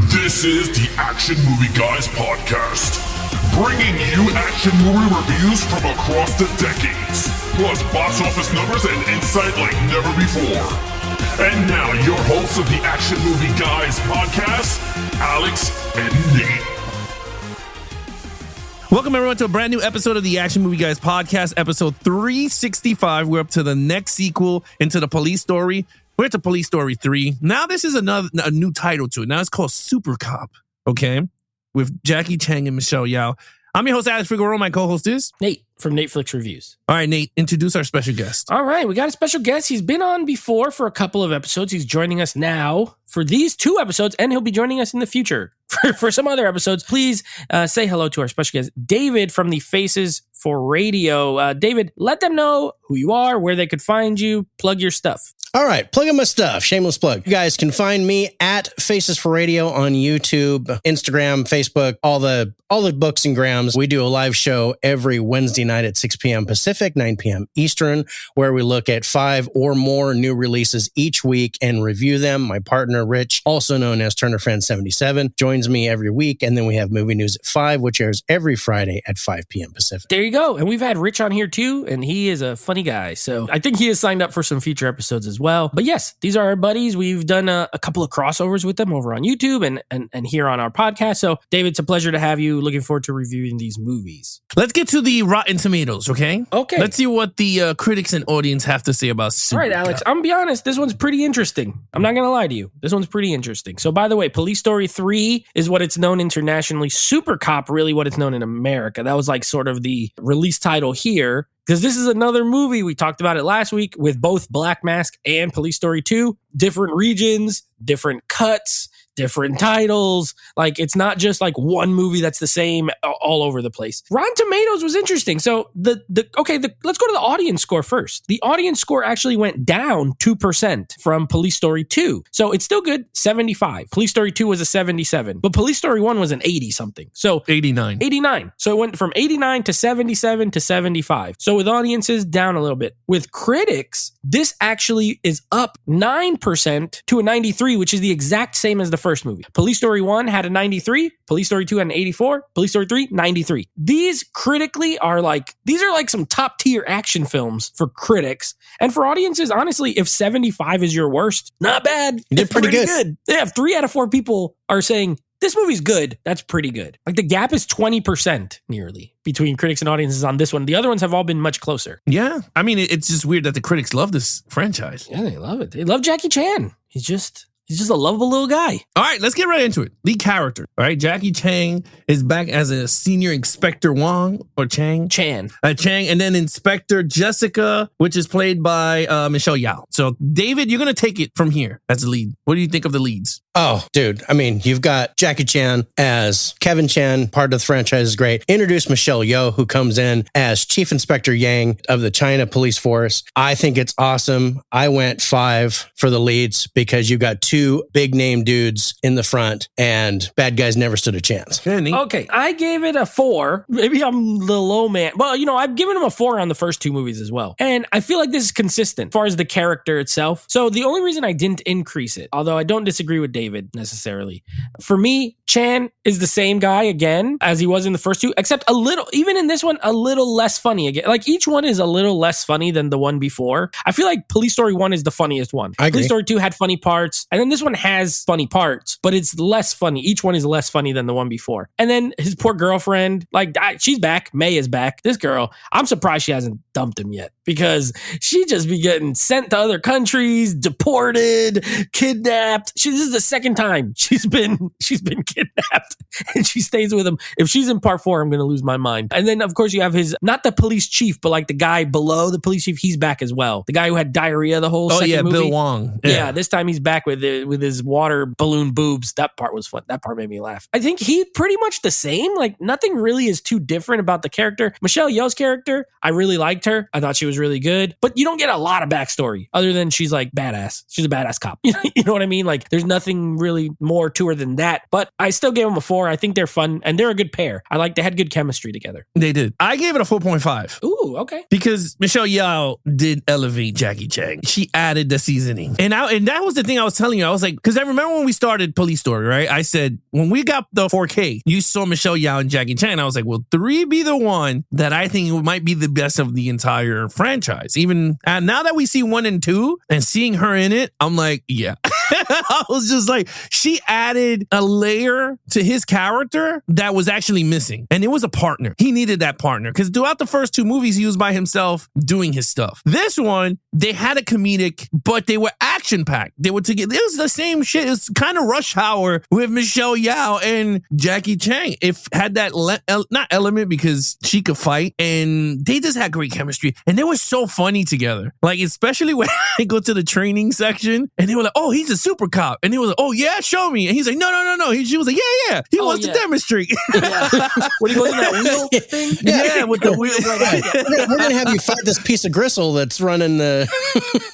This is the Action Movie Guys podcast, bringing you action movie reviews from across the decades, plus box office numbers and insight like never before. And now, your hosts of the Action Movie Guys podcast, Alex and Nate. Welcome, everyone, to a brand new episode of the Action Movie Guys podcast, episode 365. We're up to the next sequel into the police story. We're at the Police Story 3. Now this is a new title to it. Now it's called Super Cop, okay? With Jackie Chan and Michelle Yeoh. I'm your host, Alex Figueroa. My co-host is Nate from Netflix Reviews. All right, Nate, introduce our special guest. All right, we got a special guest. He's been on before for a couple of episodes. He's joining us now for these 2 episodes, and he'll be joining us in the future for some other episodes. Please say hello to our special guest, David from the Faces for Radio. David, let them know who you are, where they could find you, plug your stuff. All right, plugging my stuff. Shameless plug. You guys can find me at Faces for Radio on YouTube, Instagram, Facebook, all the books and grams. We do a live show every Wednesday night at 6 p.m. Pacific, 9 p.m. Eastern, where we look at 5 or more new releases each week and review them. My partner, Rich, also known as Turner Fan 77, joins me every week. And then we have Movie News at 5, which airs every Friday at 5 p.m. Pacific. There you go. And we've had Rich on here too, and he is a funny guy. So I think he has signed up for some future episodes as well. But yes, these are our buddies. We've done a couple of crossovers with them over on YouTube and here on our podcast. So David, it's a pleasure to have you. Looking forward to reviewing these movies. Let's get to the Rotten Tomatoes, okay? Okay. Let's see what the critics and audience have to say about Super All right, Alex, Cop. I'm going to be honest. This one's pretty interesting. I'm not going to lie to you. This one's pretty interesting. So by the way, Police Story 3 is what it's known internationally. Super Cop, really what it's known in America. That was like sort of the release title here. Because this is another movie, we talked about it last week, with both Black Mask and Police Story 2. Different regions, different cuts, different titles. Like, it's not just like one movie that's the same all over the place. Rotten Tomatoes was interesting. So let's go to the audience score first. The audience score actually went down 2% from Police Story 2. So it's still good, 75. Police Story 2 was a 77, but Police Story 1 was an 80 something. So 89. So it went from 89 to 77 to 75. So with audiences, down a little bit. With critics, this actually is up 9% to a 93, which is the exact same as the first movie. Police Story 1 had a 93, Police Story 2 had an 84, Police Story 3, 93. These critically are like some top tier action films for critics. And for audiences, honestly, if 75 is your worst, not bad. You did pretty good. Yeah, if 3 out of 4 people are saying, this movie's good, that's pretty good. Like, the gap is 20% nearly between critics and audiences on this one. The other ones have all been much closer. Yeah. I mean, it's just weird that the critics love this franchise. Yeah, they love it. They love Jackie Chan. He's just a lovable little guy. All right, let's get right into it. The character, all right? Jackie Chan is back as a senior Inspector Wong, or Chang? Chan. And then Inspector Jessica, which is played by Michelle Yeoh. So, David, you're going to take it from here as the lead. What do you think of the leads? Oh, dude. I mean, you've got Jackie Chan as Kevin Chan. Part of the franchise is great. Introduce Michelle Yeoh, who comes in as Chief Inspector Yang of the China Police Force. I think it's awesome. I went 5 for the leads because you got 2 big name dudes in the front and bad guys never stood a chance. Okay, I gave it a 4. Maybe I'm the low man. Well, I've given him a 4 on the first 2 movies as well. And I feel like this is consistent as far as the character itself. So the only reason I didn't increase it, although I don't disagree with David necessarily, for me, Chan is the same guy again as he was in the first 2, except a little, even in this one, a little less funny again. Like, each one is a little less funny than the one before. I feel like Police Story 1 is the funniest one. I agree. Police Story 2 had funny parts, and then this one has funny parts, but it's less funny. Each one is less funny than the one before. And then his poor girlfriend, she's back. May is back. This girl, I'm surprised she hasn't dumped him yet, because she just be getting sent to other countries, deported, kidnapped. This is the second time she's been kidnapped, and she stays with him. If she's in part 4, I'm going to lose my mind. And then, of course, you have not the police chief, but like the guy below the police chief. He's back as well. The guy who had diarrhea the whole second movie. Bill Wong. Yeah, this time he's back with his water balloon boobs. That part was fun. That part made me laugh. I think he's pretty much the same. Like, nothing really is too different about the character. Michelle Yeoh's character, I really liked her. I thought she was really good. But you don't get a lot of backstory other than she's like badass. She's a badass cop. You know what I mean? Like, there's nothing nothing really more to her than that. But I still gave them a 4. I think they're fun and they're a good pair. They had good chemistry together. They did. I gave it a 4.5. Ooh, okay. Because Michelle Yeoh did elevate Jackie Chan. She added the seasoning. And that was the thing I was telling you. I was like, because I remember when we started Police Story, right? I said, when we got the 4K, you saw Michelle Yeoh and Jackie Chan. I was like, will 3 be the one that I think might be the best of the entire franchise? Even now that we see 1 and 2 and seeing her in it, I'm like, yeah. I was just like, she added a layer to his character that was actually missing. And it was a partner. He needed that partner because throughout the first 2 movies, he was by himself doing his stuff. This one, they had a comedic, but they were action packed. They were together. It was the same shit. It's kind of Rush Hour with Michelle Yeoh and Jackie Chan. It had that not element because she could fight, and they just had great chemistry, and they were so funny together. Like especially when they go to the training section, and they were like, "Oh, he's a super cop," and he was like, "Oh yeah, show me," and he's like, "No." She was like, "Yeah." He wants to demonstrate. Yeah. When he goes in that wheel thing, yeah, with the wheel. We're gonna have you fight this piece of gristle that's running the.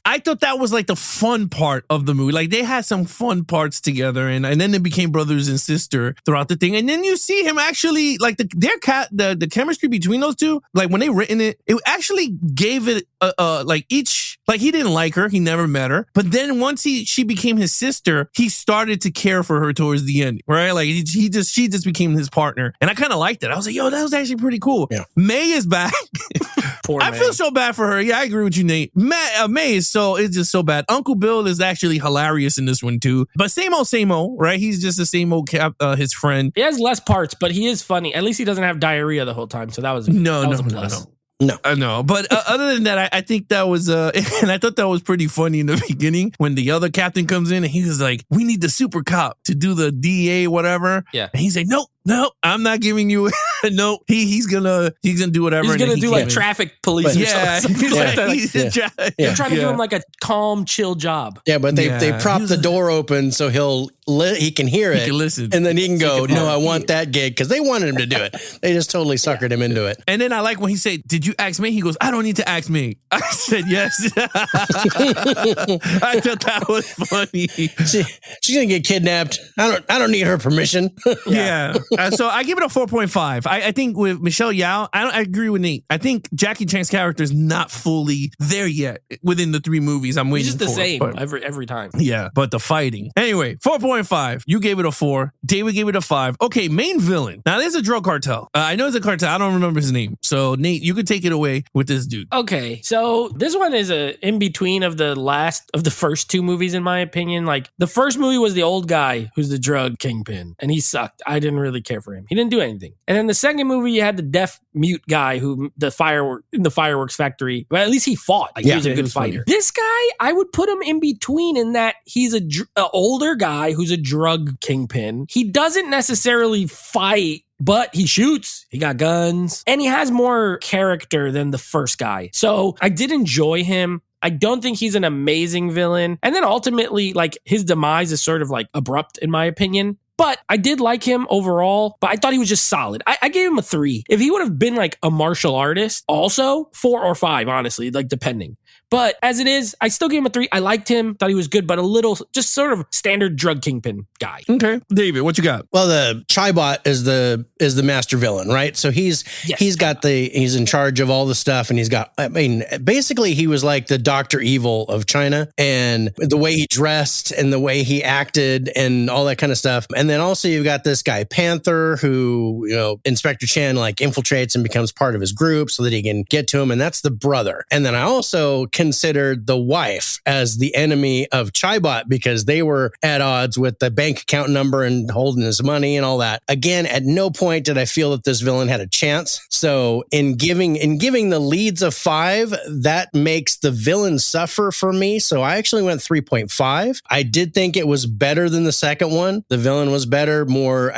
I thought that was like the fun part of the movie. Like they had some fun parts together, and then they became brothers and sister throughout the thing. And then you see him actually like the chemistry between those two. Like when they written it actually gave it like he didn't like her, he never met her, but then once she became his sister, he started to care for her towards the end, right? Like she just became his partner, and I kind of liked it. I was like, yo, that was actually pretty cool. Yeah. May is back. Poor I feel so bad for her. Yeah, I agree with you, Nate. May is it's just so bad. Uncle Bill is actually hilarious in this one too, but same old, right? He's just the same old his friend. He has less parts, but he is funny. At least he doesn't have diarrhea the whole time, so that was a plus. No, I know. But other than that, I think that was, and I thought that was pretty funny in the beginning when the other captain comes in and he's like, we need the super cop to do the DA, whatever. Yeah. And he's like, no, I'm not giving you, no, he's gonna do whatever. He's gonna do like traffic police. Yeah. They're trying to give him like a calm, chill job. Yeah, but they prop the door open so he can hear it. He can listen. And then he can go, no, I want that gig, because they wanted him to do it. They just totally suckered him into it. And then I like when he said, did you ask me? He goes, I don't need to ask me. I said, yes. I thought that was funny. She's going to get kidnapped. I don't need her permission. Yeah. So I give it a 4.5. I think with Michelle Yeoh, I agree with Nate. I think Jackie Chan's character is not fully there yet within the 3 movies I'm waiting for. It's just the same every time. Yeah, but the fighting. Anyway, 4.5. You gave it a 4. David gave it a 5. Okay, main villain. Now, there's a drug cartel. I know it's a cartel. I don't remember his name. So, Nate, you could take it away with this dude. Okay, so this one is a in between of the first 2 movies, in my opinion. Like, the first movie was the old guy who's the drug kingpin, and he sucked. I didn't really care for him. He didn't do anything. And then the second movie, you had the deaf mute guy who in the fireworks factory, but at least he fought. Like, he was a good fighter. Funny. This guy, I would put him in between in that he's a older guy who's a drug kingpin. He doesn't necessarily fight, but he shoots, he got guns, and he has more character than the first guy. So I did enjoy him. I don't think he's an amazing villain. And then ultimately, like, his demise is sort of like abrupt, in my opinion. But I did like him overall, but I thought he was just solid. I gave him a 3. If he would have been like a martial artist, also 4 or 5, honestly, like depending. But as it is, I still gave him a 3. I liked him, thought he was good, but a little just sort of standard drug kingpin guy. Okay. David, what you got? Well, the Chybot is the master villain, right? So he's in charge of all the stuff, and basically he was like the Dr. Evil of China, and the way he dressed and the way he acted and all that kind of stuff. And then also you've got this guy Panther who, Inspector Chan like infiltrates and becomes part of his group so that he can get to him, and that's the brother. And then I also considered the wife as the enemy of Chybot because they were at odds with the bank account number and holding his money and all that. Again, at no point did I feel that this villain had a chance. So in giving the leads a 5, that makes the villain suffer for me. So I actually went 3.5. I did think it was better than the second one. The villain was better, more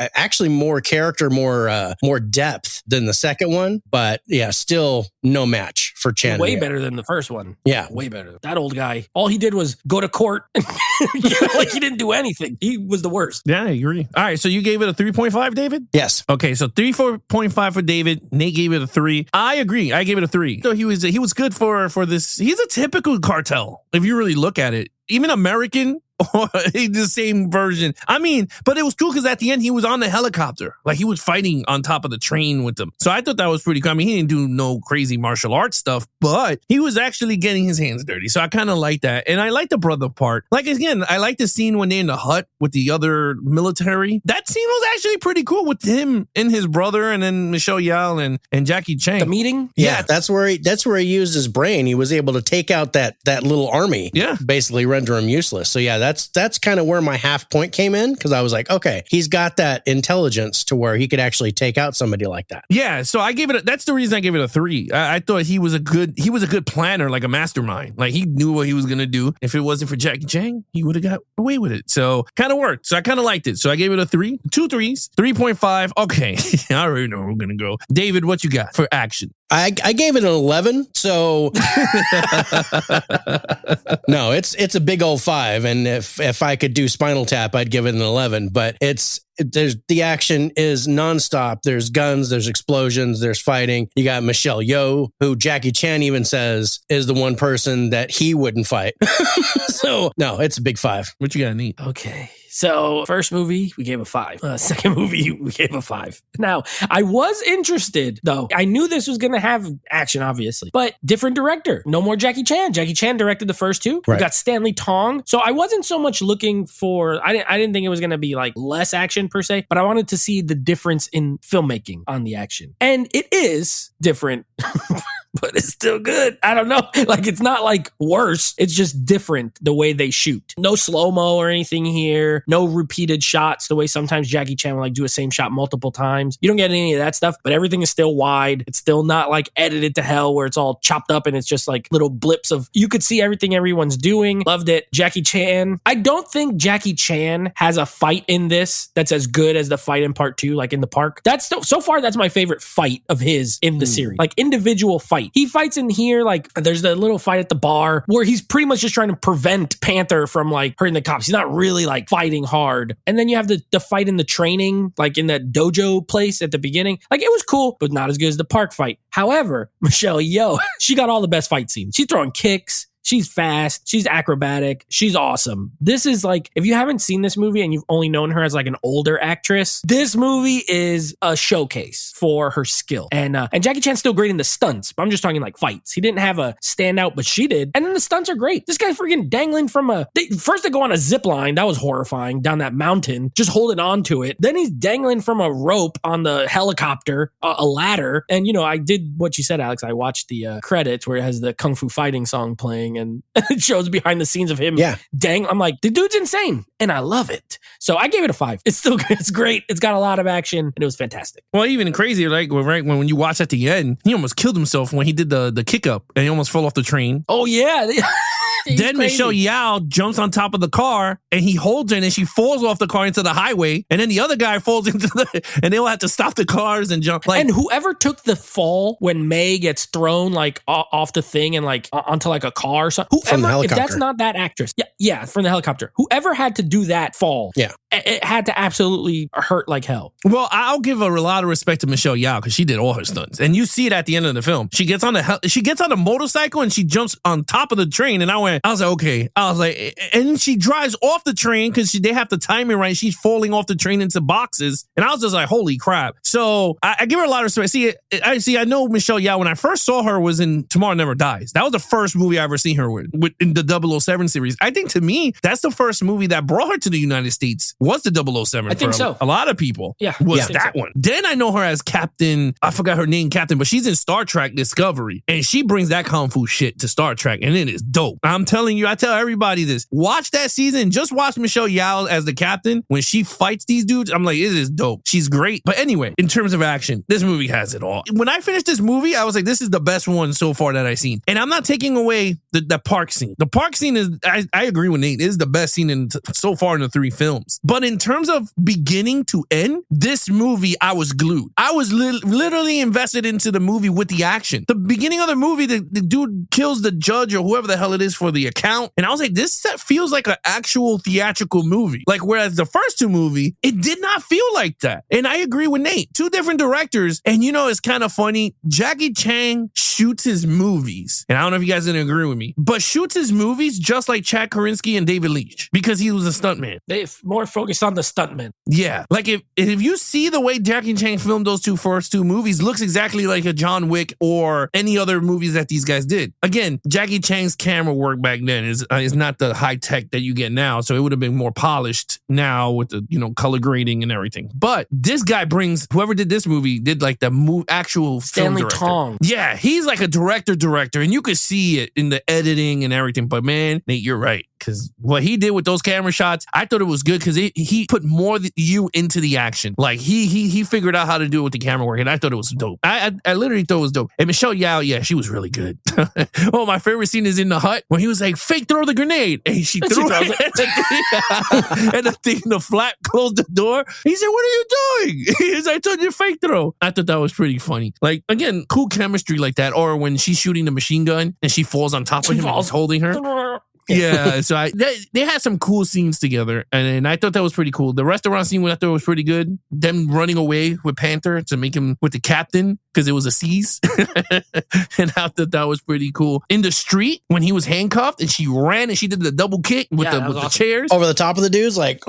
character, more depth than the second one. But yeah, still no match for Chan. Way better than the first one. Yeah. Way better. That old guy, all he did was go to court. Like, he didn't do anything. He was the worst. Yeah, I agree. All right, so you gave it a 3.5, David? Yes. Okay, so 4.5 for David. Nate gave it a 3. I agree. I gave it a 3. So he was good for this. He's a typical cartel, if you really look at it. Even American, or the same version. I mean, but it was cool because at the end he was on the helicopter. Like he was fighting on top of the train with them. So I thought that was pretty cool. I mean, he didn't do no crazy martial arts stuff, but he was actually getting his hands dirty. So I kind of like that. And I like the brother part. Like, again, I like the scene when they're in the hut with the other military. That scene was actually pretty cool with him and his brother and then Michelle Yeoh and Jackie Chan. The meeting? Yeah, that's where he used his brain. He was able to take out that little army. Yeah. Basically render him useless. So yeah, that's kind of where my half point came in, because I was like, okay, he's got that intelligence to where he could actually take out somebody like that. Yeah, so I gave it. That's the reason I gave it a 3. I thought he was a good planner, like a mastermind. Like he knew what he was gonna do. If it wasn't for Jackie Chan, he would have got away with it. So kind of worked. So I kind of liked it. So I gave it a 3, 2 3s, 3.5. Okay, I already know where we're gonna go. David, what you got for action? I gave it an 11. So no, it's a big old 5. And if I could do Spinal Tap, I'd give it an 11. But the action is nonstop. There's guns, there's explosions, there's fighting. You got Michelle Yeoh, who Jackie Chan even says is the one person that he wouldn't fight. So no, it's a big 5. What you got, Neat? Okay. So first movie, we gave a 5. Second movie, we gave a 5. Now, I was interested, though. I knew this was going to have action, obviously, but different director. No more Jackie Chan. Jackie Chan directed the first 2. Right. We got Stanley Tong. So I wasn't so much looking for, I didn't think it was going to be like less action per se, but I wanted to see the difference in filmmaking on the action. And it is different. But it's still good. I don't know. Like, it's not like worse. It's just different the way they shoot. No slow-mo or anything here. No repeated shots the way sometimes Jackie Chan will like do a same shot multiple times. You don't get any of that stuff, but everything is still wide. It's still not like edited to hell where it's all chopped up and it's just like little blips of, you could see everything everyone's doing. Loved it. Jackie Chan. I don't think Jackie Chan has a fight in this that's as good as the fight in part 2, like in the park. So far, that's my favorite fight of his in the series. Like individual fight. He fights in here, like there's the little fight at the bar where he's pretty much just trying to prevent Panther from like hurting the cops. He's not really like fighting hard. And then you have the fight in the training, like in that dojo place at the beginning. Like it was cool, but not as good as the park fight. However, Michelle Yeoh, she got all the best fight scenes. She's throwing kicks. She's fast. She's acrobatic. She's awesome. This is like, if you haven't seen this movie and you've only known her as like an older actress, this movie is a showcase for her skill. And Jackie Chan's still great in the stunts, but I'm just talking like fights. He didn't have a standout, but she did. And then the stunts are great. This guy's freaking dangling from first they go on a zip line. That was horrifying, down that mountain, just holding on to it. Then he's dangling from a rope on the helicopter, a ladder. And, you know, I did what you said, Alex. I watched the credits where it has the Kung Fu Fighting song playing, and it shows behind the scenes of him. Yeah. I'm like, the dude's insane. And I love it. So I gave it a 5. It's still good. It's great. It's got a lot of action and it was fantastic. Well, even crazier, like when you watch at the end, he almost killed himself when he did the kick up and he almost fell off the train. Oh, yeah. Then Michelle Yeoh jumps on top of the car and he holds her and she falls off the car into the highway. And then the other guy falls and they'll have to stop the cars and jump. Like, and whoever took the fall when May gets thrown like off the thing and like onto like a car or something, whoever, if that's not that actress, yeah, from the helicopter, whoever had to do that fall, it had to absolutely hurt like hell. Well, I'll give a lot of respect to Michelle Yeoh because she did all her stunts, and you see it at the end of the film. She gets on the motorcycle and she jumps on top of the train, and I was like, okay. I was like, and she drives off the train because they have the timing right. She's falling off the train into boxes, and I was just like, holy crap. So I give her a lot of respect. I know Michelle Yeoh, when I first saw her, was in Tomorrow Never Dies. That was the first movie I ever seen her with in the 007 series. I think to me, that's the first movie that brought her to the United States. Was the 007. I think so. A lot of people. Yeah. Was that one. Then I know her as Captain, I forgot her name, Captain, but she's in Star Trek Discovery. And she brings that Kung Fu shit to Star Trek. And it is dope. I'm telling you, I tell everybody this. Watch that season. Just watch Michelle Yeoh as the captain. When she fights these dudes, I'm like, it is dope. She's great. But anyway, in terms of action, this movie has it all. When I finished this movie, I was like, this is the best one so far that I've seen. And I'm not taking away the park scene. The park scene is, I agree with Nate, is the best scene so far in the 3 films. But in terms of beginning to end, this movie, I was glued. I was literally invested into the movie with the action. The beginning of the movie, the dude kills the judge or whoever the hell it this for the account. And I was like, this set feels like an actual theatrical movie. Like, whereas the first two movie, it did not feel like that. And I agree with Nate. Two different directors. And it's kind of funny. Jackie Chan shoots his movies. And I don't know if you guys didn't agree with me, but shoots his movies just like Chad Karinsky and David Leitch because he was a stuntman. They more focused on the stuntman. Yeah. Like if you see the way Jackie Chan filmed those first two movies, looks exactly like a John Wick or any other movies that these guys did. Again, Jackie Chan's camera work back then is not the high tech that you get now. So it would have been more polished now with the, color grading and everything. But this guy brings, whoever did this movie did like the actual Stanley film director. Tong. Yeah. He's like a director, and you could see it in the editing and everything. But man, Nate, you're right. Because what he did with those camera shots, I thought it was good because he put more you into the action. Like he figured out how to do it with the camera work, and I thought it was dope. I literally thought it was dope. And Michelle Yeoh, yeah, she was really good. Oh, my favorite scene is in the hut when he was like, "Fake throw the grenade," and she threw it, and the flap closed the door. He said, "What are you doing?" He's like, "I told you fake throw." I thought that was pretty funny. Like again, cool chemistry like that. Or when she's shooting the machine gun and she falls on top of him and he's holding her. Yeah, so they had some cool scenes together, and I thought that was pretty cool. The restaurant scene, I thought was pretty good. Them running away with Panther to make him with the captain because it was a seize, and I thought that was pretty cool. In the street when he was handcuffed and she ran and she did the double kick with the chairs over the top of the dudes, like.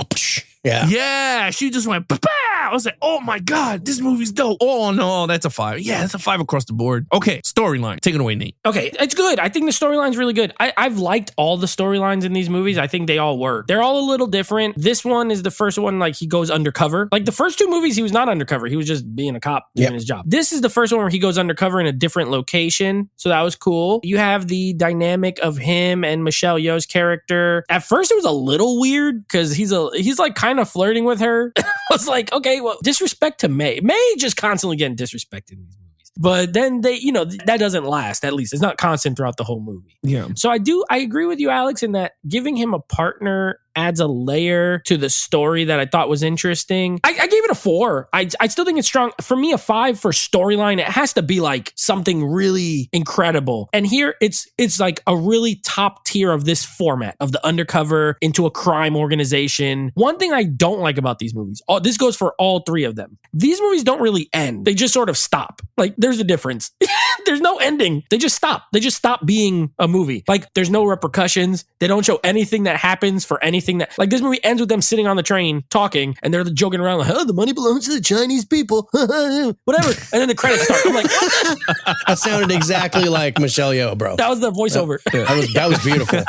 Yeah, she just went, "Pow!" I was like, oh my God, this movie's dope. Oh no, that's a 5. Yeah, that's a 5 across the board. Okay, storyline. Take it away, Nate. Okay, it's good. I think the storyline's really good. I've liked all the storylines in these movies. I think they all work. They're all a little different. This one is the first one, like, he goes undercover. Like, the first two movies, he was not undercover. He was just being a cop doing his job. This is the first one where he goes undercover in a different location. So that was cool. You have the dynamic of him and Michelle Yeoh's character. At first, it was a little weird because he's like kind of flirting with her. I was like, okay, well, disrespect to May. May just constantly getting disrespected in these movies. But then they, that doesn't last, at least. It's not constant throughout the whole movie. Yeah. So I agree with you, Alex, in that giving him a partner adds a layer to the story that I thought was interesting. I gave it a 4. I still think it's strong. For me, a 5 for storyline. It has to be like something really incredible. And here it's like a really top tier of this format of the undercover into a crime organization. One thing I don't like about these movies, this goes for all 3 of them. These movies don't really end. They just sort of stop. Like, there's a difference. There's no ending. They just stop. They just stop being a movie. Like, there's no repercussions. They don't show anything that happens for anything that, like, this movie ends with them sitting on the train talking and they're joking around like, oh, the money belongs to the Chinese people. Whatever. And then the credits start. I'm like, that sounded exactly like Michelle Yeoh, bro. That was the voiceover. That was beautiful.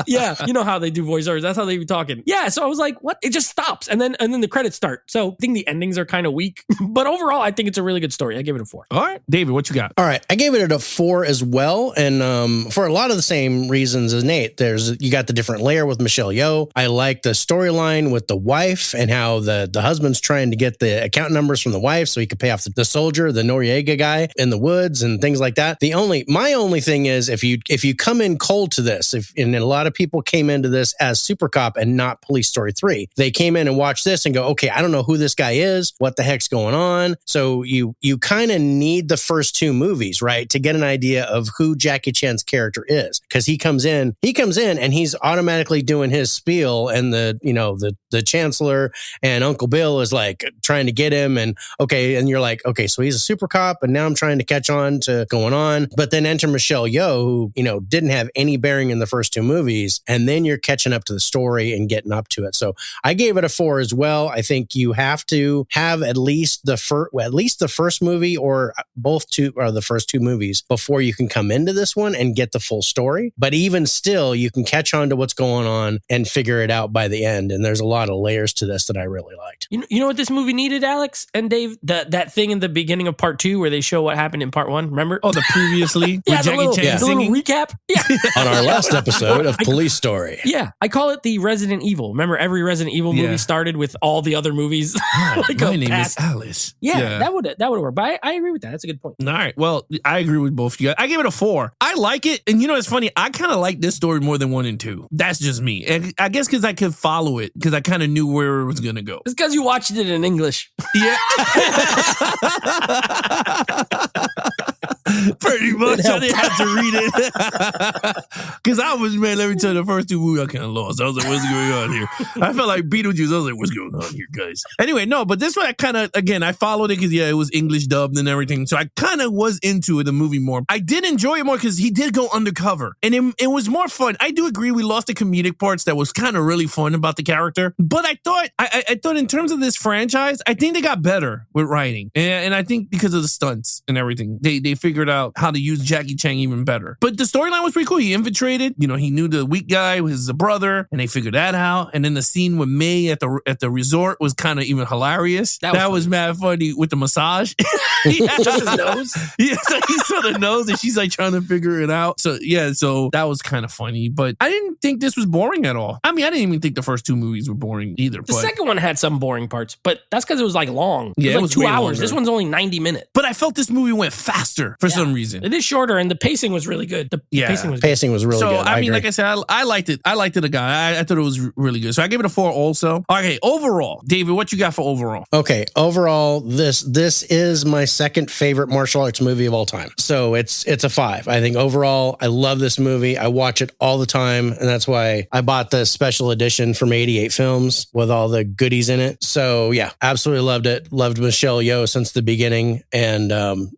Yeah. You know how they do voiceovers. That's how they be talking. Yeah. So I was like, what? It just stops. And then the credits start. So I think the endings are kind of weak, but overall, I think it's a really good story. I give it a 4. All right. David, what you got? All right. I gave it a 4 as well. And for a lot of the same reasons as Nate, you got the different layer with Michelle Yeoh. I like the storyline with the wife and how the husband's trying to get the account numbers from the wife so he could pay off the soldier, the Noriega guy in the woods and things like that. My only thing is if you come in cold to this, and a lot of people came into this as Super Cop and not Police Story 3, they came in and watched this and go, okay, I don't know who this guy is, what the heck's going on. So you kind of need the first 2 movies, right, to get an idea of who Jackie Chan's character is, because he comes in and he's automatically doing his spiel, and the chancellor and Uncle Bill is like trying to get him, and you're like, okay, so he's a super cop, and now I'm trying to catch on to going on. But then enter Michelle Yeoh, who didn't have any bearing in the first 2 movies, and then you're catching up to the story and getting up to it. So I gave it a 4 as well. I think you have to have at least the first movie or the first 2 movies before you can come into this one and get the full story. But even still, you can catch on to what's going on and figure it out by the end. And there's a lot of layers to this that I really liked. You know what this movie needed, Alex and Dave? That thing in the beginning of part 2 where they show what happened in part 1. Remember? Oh, the previously with Jackie Chan singing? Little recap. Yeah. On our last episode of Police Story. Yeah. I call it the Resident Evil. Remember, every Resident Evil movie started with all the other movies. Like my name is Alice. Yeah, that would work. But I agree with that. That's a good point. All right. Well, I agree with both of you guys. I give it a 4. I like it. And it's funny. I kind of like this story more than 1 and 2. That's just me. And I guess because I could follow it, because I kind of knew where it was going to go. It's because you watched it in English. Yeah. Pretty much. I didn't have to read it. Because I was, man, let me tell you, the first two movies I kind of lost. I was like, what's going on here? I felt like Beetlejuice. I was like, what's going on here, guys? Anyway, no, but this one I kind of, again, I followed it because, yeah, it was English dubbed and everything. So I kind of was into the movie more. I did enjoy it more because he did go undercover. And it was more fun. I do agree we lost the comedic parts that was kind of really fun about the character. But I thought in terms of this franchise, I think they got better with writing. And I think because of the stunts and everything, they figured out how to use Jackie Chan even better. But the storyline was pretty cool. He infiltrated, he knew the weak guy was the brother, and they figured that out. And then the scene with May at the resort was kind of even hilarious. That was mad funny with the massage. Just his nose? Yeah, so he saw the nose and she's like trying to figure it out. So yeah, so that was kind of funny. But I didn't think this was boring at all. I mean, I didn't even think the first two movies were boring either. The second one had some boring parts, but that's because it was like long. Yeah, it was like 2 hours. Longer. This one's only 90 minutes. But I felt this movie went faster for some reason. It is shorter, and the pacing was really good. The pacing was really good. So I mean, like I said, I liked it. I liked it again. I thought it was really good. So I gave it a 4 also. Okay, overall, David, what you got for overall? Okay, overall, this is my second favorite martial arts movie of all time. So it's a 5. I think overall, I love this movie. I watch it all the time, and that's why I bought the special edition from 88 Films with all the goodies in it. So yeah, absolutely loved it. Loved Michelle Yeoh since the beginning, and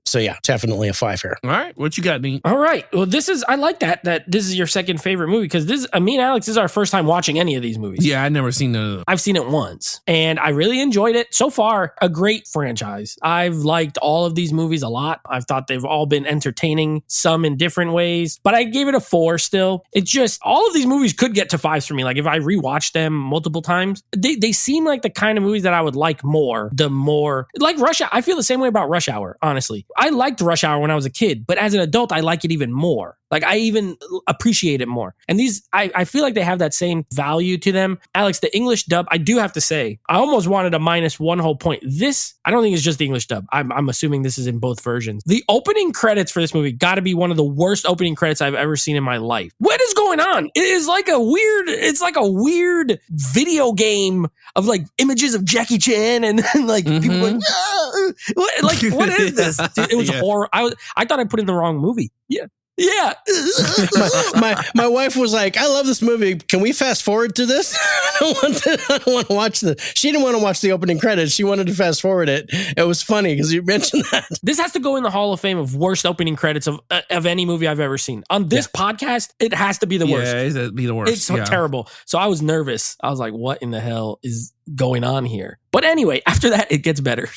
so yeah, definitely a 5 here. All right, what you got, Nate? All right, well, I like that this is your second favorite movie because me and Alex, this is our first time watching any of these movies. Yeah, I've never seen none of them. I've seen it once, and I really enjoyed it. So far, a great franchise. I've liked all of these movies a lot. I've thought they've all been entertaining, some in different ways, but I gave it a 4 still. It's just, all of these movies could get to 5s for me. Like if I rewatch them multiple times, they seem like the kind of movies that I would like more, the more, like Rush Hour. I feel the same way about Rush Hour, honestly. I liked Rush Hour when I was a kid, but as an adult, I like it even more. Like I even appreciate it more. And these, I feel like they have that same value to them. Alex, the English dub, I do have to say, I almost wanted a -1 whole point. This, I don't think it's just the English dub. I'm assuming this is in both versions. The opening credits for this movie got to be one of the worst opening credits I've ever seen in my life. What is going on? It's like a weird video game of like images of Jackie Chan and like people like, what is this? Dude, it was horror. I thought I put in the wrong movie. Yeah. Yeah. my wife was like, I love this movie. Can we fast forward to this? I don't want to watch she didn't want to watch the opening credits. She wanted to fast forward it. It was funny because you mentioned that. This has to go in the Hall of Fame of worst opening credits of any movie I've ever seen. On this podcast, it has to be the worst. Yeah, it has to be the worst. It's so terrible. So I was nervous. I was like, what in the hell is going on here? But anyway, after that, it gets better.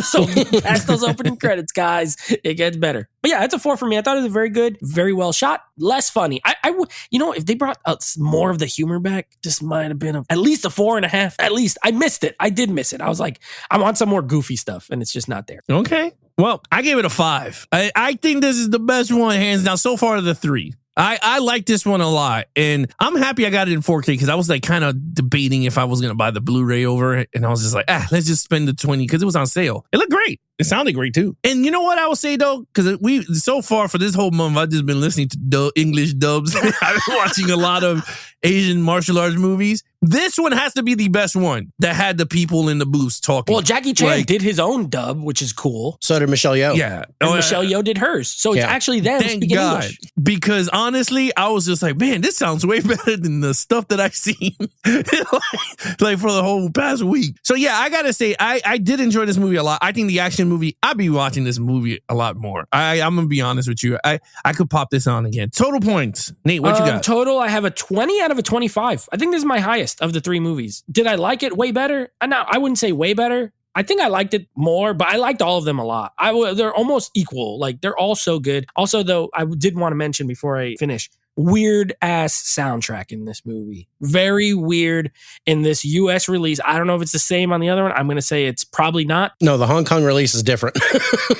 So past those opening credits, guys, it gets better. But yeah, it's a 4 for me. I thought it was very good, very well shot, less funny. If they brought more of the humor back, this might have been at least a 4.5. At least I missed it. I did miss it. I was like, I want some more goofy stuff, and it's just not there. Okay. Well, I gave it a 5. I think this is the best one, hands down, so far of the 3. I like this one a lot, and I'm happy I got it in 4K because I was like kind of debating if I was going to buy the Blu-ray over it, and I was just like, let's just spend the 20 because it was on sale. It looked great. It sounded great too. And you know what I will say though, because so far for this whole month, I've just been listening to English dubs. I've been watching a lot of Asian martial arts movies. This one has to be the best one that had the people in the booths talking. Well, Jackie Chan did his own dub, which is cool. So did Michelle Yeoh. Yeah. And Michelle Yeoh did hers. So it's actually them speaking English. Because honestly, I was just like, man, this sounds way better than the stuff that I've seen like for the whole past week. So yeah, I got to say, I did enjoy this movie a lot. I think the action movie, I'd be watching this movie a lot more. I'm going to be honest with you. I could pop this on again. Total points. Nate, what you got? Total, I have a 20 out of a 25. I think this is my highest of the 3 movies. Did I like it way better? No, I wouldn't say way better. I think I liked it more, but I liked all of them a lot. They're almost equal. Like, they're all so good. Also, though, I did want to mention before I finish, weird ass soundtrack in this movie. Very weird in this US release. I don't know if it's the same on the other one. I'm going to say it's probably not. No, the Hong Kong release is different.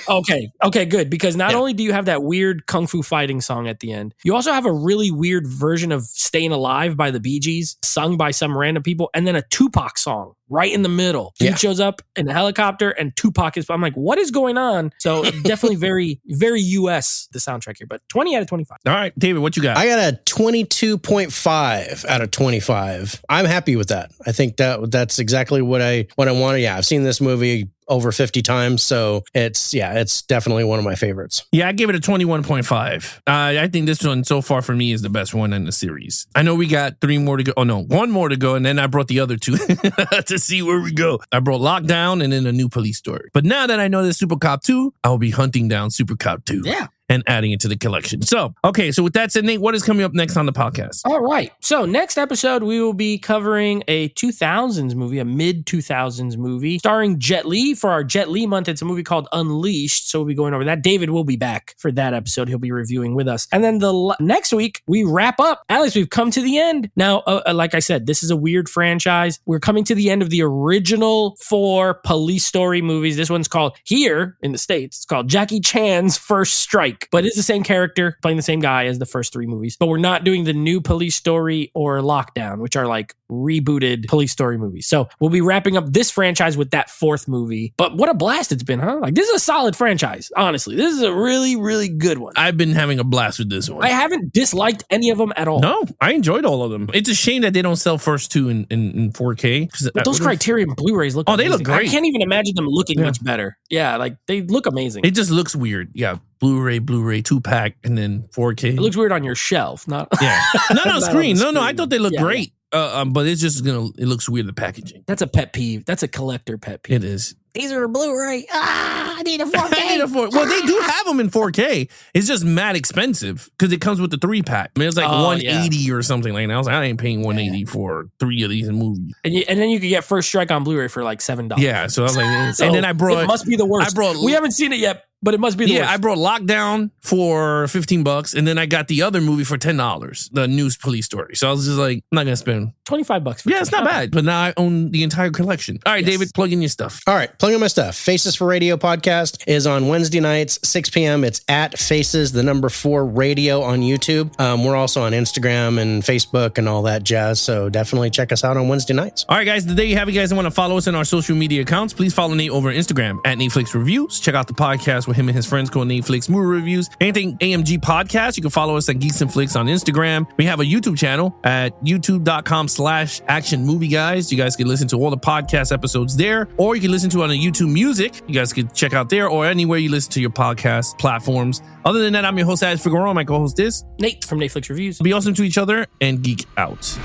Okay, good. Because not only do you have that weird kung fu fighting song at the end, you also have a really weird version of Staying Alive by the Bee Gees, sung by some random people, and then a Tupac song right in the middle. He shows up in a helicopter and Tupac is, I'm like, what is going on? So definitely very, very US, the soundtrack here, but 20 out of 25. All right, David, what you got? I got a 22.5 out of 25. I'm happy with that. I think that's exactly what I wanted. Yeah, I've seen this movie over 50 times. So it's definitely one of my favorites. Yeah, I give it a 21.5. I think this one so far for me is the best one in the series. I know we got 3 more to go. Oh no, 1 more to go. And then I brought the other 2 to see where we go. I brought Lockdown and then a new police story. But now that I know there's Super Cop 2, I will be hunting down Super Cop 2. Yeah. And adding it to the collection. So, okay, so with that said, Nate, what is coming up next on the podcast? All right. So next episode, we will be covering a 2000s movie, a mid-2000s movie, starring Jet Li. For our Jet Li month, it's a movie called Unleashed. So we'll be going over that. David will be back for that episode. He'll be reviewing with us. And then next week, we wrap up. Alex, we've come to the end. Now, like I said, this is a weird franchise. We're coming to the end of the original 4 police story movies. This one's called, here in the States, it's called Jackie Chan's First Strike. But it's the same character playing the same guy as the first 3 movies. But we're not doing the new Police Story or Lockdown, which are like rebooted Police Story movies. So we'll be wrapping up this franchise with that 4th movie. But what a blast it's been, huh? Like, this is a solid franchise, honestly. This is a really, really good one. I've been having a blast with this one. I haven't disliked any of them at all. No, I enjoyed all of them. It's a shame that they don't sell first 2 in 4K. But those Criterion Blu-rays look amazing. They look great. I can't even imagine them looking much better. Yeah, like they look amazing. It just looks weird. Yeah. Blu-ray 2-pack, and then 4K. It looks weird on your shelf, not not on screen. No, I thought they looked great. But it's just it looks weird, the packaging. That's a pet peeve. That's a collector pet peeve. It is. These are a Blu-ray. I need a 4K. Well, they do have them in 4K. It's just mad expensive because it comes with the 3-pack. I mean, it's like $180 or something like that. I was like, I ain't paying $180 for 3 of these movies. And then you could get First Strike on Blu-ray for like $7. Yeah, so I was like, and then I brought. It must be the worst. We haven't seen it yet, but it must be the worst. I brought Lockdown for $15, and then I got the other movie for $10, the new police story. So I was just like, I'm not gonna spend $25 for it's not bad. But now I own the entire collection. All right, David, plug in your stuff. All right, plug in my stuff. Faces for Radio podcast is on Wednesday nights, 6 p.m. It's at Faces, the number 4 radio on YouTube. We're also on Instagram and Facebook and all that jazz. So definitely check us out on Wednesday nights. All right, guys, there you have it, guys. I want to follow us on our social media accounts. Please follow Nate over on Instagram at Netflix Reviews. Check out the podcast with him and his friends called Netflix Movie Reviews. Anything AMG Podcast, you can follow us at Geeks and Flicks on Instagram. We have a YouTube channel at youtube.com/Action Movie Guys. You guys can listen to all the podcast episodes there, or you can listen to it on the YouTube Music. You guys can check out there or anywhere you listen to your podcast platforms. Other than that, I'm your host, Alex Figueroa. My co-host is Nate from Netflix Reviews. Be awesome to each other and geek out.